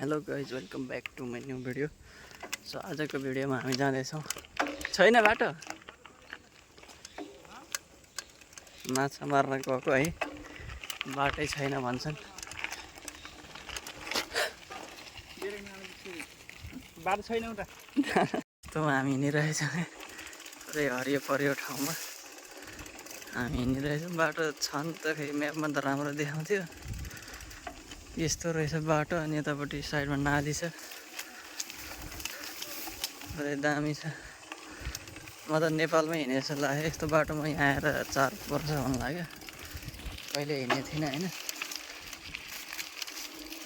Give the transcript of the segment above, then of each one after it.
Hello guys welcome back to my new video. So आजको भिडियोमा हामी जाँदैछौँ। छैन बाटो, माछा मार्न गएको है, बाटै छैन भन्छन्। बाटो छैन उता यस्तोमा हामी हिँडिरहेछौँ, पुरै हरियो परियो ठाउँमा हामी हिँडिरहेछौँ। बाटो छन् त खै म्यापमा त राम्रो देखाउँथ्यो, यस्तो रहेछ बाटो। अनि यतापट्टि साइडमा नाली छ, पुरै दामी छ। म त नेपालमै हिँडे जस्तो लाग्यो यस्तो बाटोमा। यहाँ आएर 4 वर्ष हुन लाग्यो, कहिले हिँडेको थिइनँ होइन।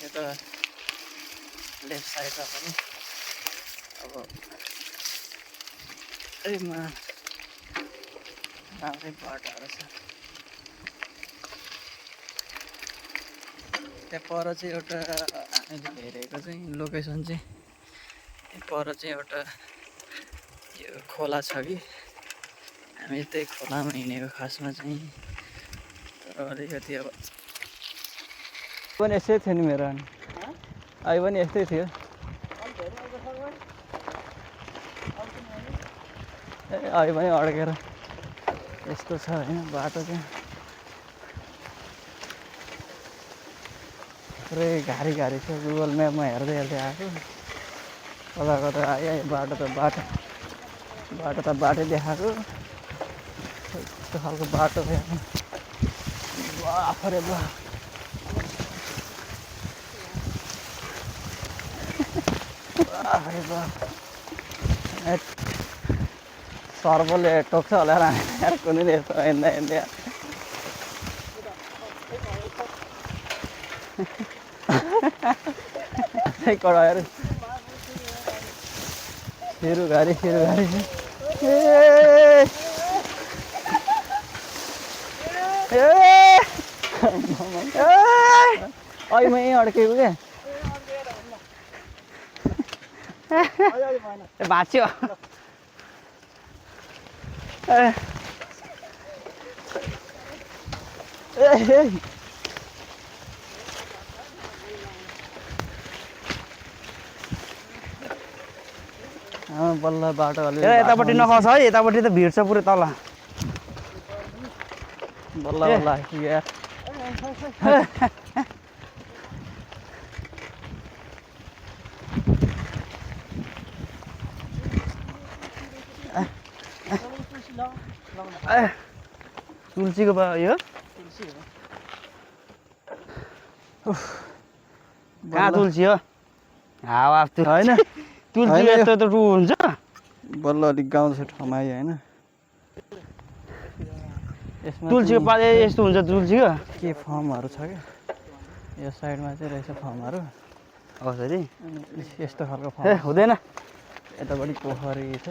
यता लेफ्ट साइडमा पनि अब राम्रै बाटोहरू छ। त्यहाँ पर चाहिँ एउटा हामीले हेरेको चाहिँ लोकेसन चाहिँ पर चाहिँ एउटा यो खोला छ कि हामी त्यही खोलामा हिँडेको खासमा चाहिँ। तर अलिकति अब पनि यस्तै थियो नि मेरो, अहिले पनि यस्तै थियो। अहिले पनि अड्केर यस्तो छ होइन बाटो चाहिँ, पुरै घारी घारी छ। गुगल म्यापमा हेर्दै हेर्दै आएको, कता कता आयो। बाटो त बाटै देखाएको, यस्तो खालको बाटो छ। बाफरे बा, बाफरे बा, सर्पले टोक्छ होला यार कुनै यस्तो हिँड्दा हिँड्दै। कडाहरू सिरु घारी छ। अहिले म यहीँ अड्केको क्या, भाँच्यो। बल्ल बाटो अलि यतापट्टि नखस है, यतापट्टि त भिड छ पुरै तल। बल्ल बल्ल आइपुग्यो यार। तुलसीको यो कहाँ तुलसी हो? हावा होइन, तुलसी यस्तो त रु हुन्छ। बल्ल अलिक गाउँ छ ठाउँमा आयो होइन। तुलसीको पात यस्तो हुन्छ तुलसीको के फर्महरू छ क्या, यो साइडमा चाहिँ रहेछ फर्महरू कसरी यस्तो खालको ए फर्म हुँदैन। यतापट्टि पोखरी छ।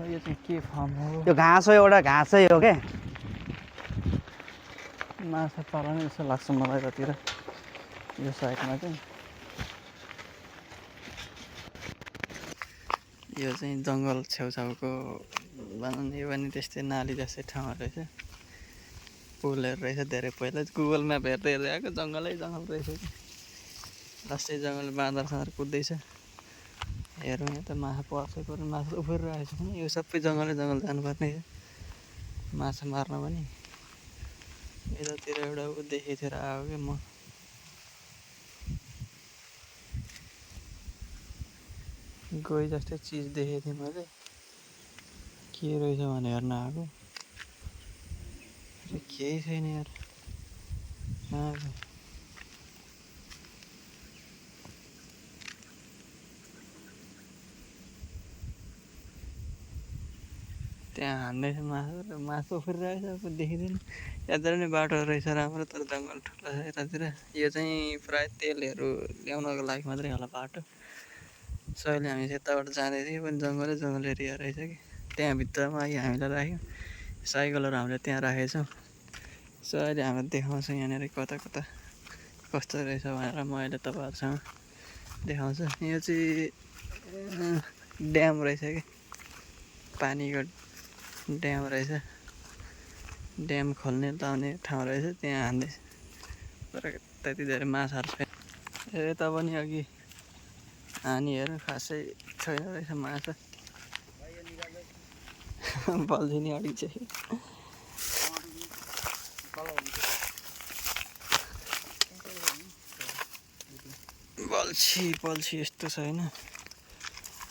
यो चाहिँ के फर्म हो? त्यो घाँस हो, एउटा घाँसै हो क्या। माछा पालन जस्तो लाग्छ मलाई यतातिर, यो साइडमा चाहिँ। यो चाहिँ जङ्गल छेउछाउको भनौँ न, यो पनि त्यस्तै नाली जस्तै ठाउँहरू रहेछ। पुलहरू रहेछ धेरै। पहिला गुगल म्याप हेर्दै हेर्दै आएको, जङ्गलै जङ्गल रहेछ कि लास्टै जङ्गल बाँदरसँग कुद्दैछ। हेरौँ यहाँ त माछा पर्छ पर्ने, माछा उफ्रिरहेको छ भने यो सबै जङ्गलै जङ्गल जानुपर्ने माछा मार्न पनि। यतातिर एउटा ऊ देखेतिर आएको क्या म, गए जस्तै चिज देखेको थिएँ मैले, के रहेछ भनेर हेर्न आएको। केही छैन यार, कहाँ त्यहाँ हान्दैछ माछा, माछा उफ्रिरहेछ देखिँदैन। यतातिर नि बाटो रहेछ राम्रो, तर जङ्गल ठुलो छ यतातिर। यो चाहिँ प्रायः तेलहरू ल्याउनको लागि मात्रै होला बाटो। सो अहिले हामी यताबाट जाँदै थियौँ, पनि जङ्गलै जङ्गल एरिया रहेछ कि त्यहाँ भित्रमा आयो हामीलाई राख्यो। साइकलहरू हामीले त्यहाँ राखेछौँ। सो अहिले हामीले देखाउँछौँ यहाँनिर कता कता कस्तो रहेछ भनेर म अहिले तपाईँहरूसँग देखाउँछु। यो चाहिँ ड्याम रहेछ कि, पानीको ड्याम रहेछ। ड्याम खोल्ने लाउने ठाउँ रहेछ, त्यहाँ हान्दैछ। तर त्यति धेरै माछाहरू छैन। यता पनि अघि हानीहरू खासै छैन रहेछ माछा बल्छी नि अडिक चाहिँ बल्छी यस्तो छैन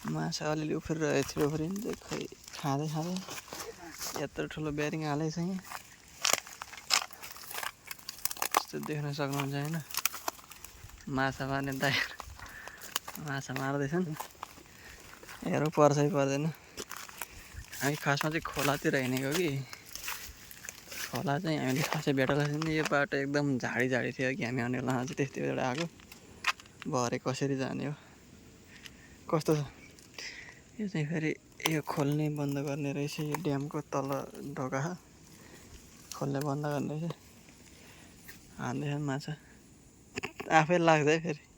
माछा अलिअलि उफ्रिरहेको थियो उफ्रिनु चाहिँ खै खाँदै यत्रो ठुलो ब्यारिङ हालेको छ यहाँ यस्तो देख्न सक्नुहुन्छ होइन माछा मार्ने दाइ माछा मार्दैछन् हेरौँ पर्छ कि पर्दैन हामी खासमा चाहिँ खोलातिर हिँडेको कि खोला चाहिँ हामीले खासै भेटेको छैन यो बाटो एकदम झाडी थियो कि हामी आउने बेलामा चाहिँ त्यस्तै बेला आएको भरे कसरी जाने हो कस्तो छ यो चाहिँ फेरि यो खोल्ने बन्द गर्ने रहेछ यो ड्यामको तल ढोका खोल्ने बन्द गर्ने रहेछ हान्दैछन् माछा आफै लाग्छ है फेरि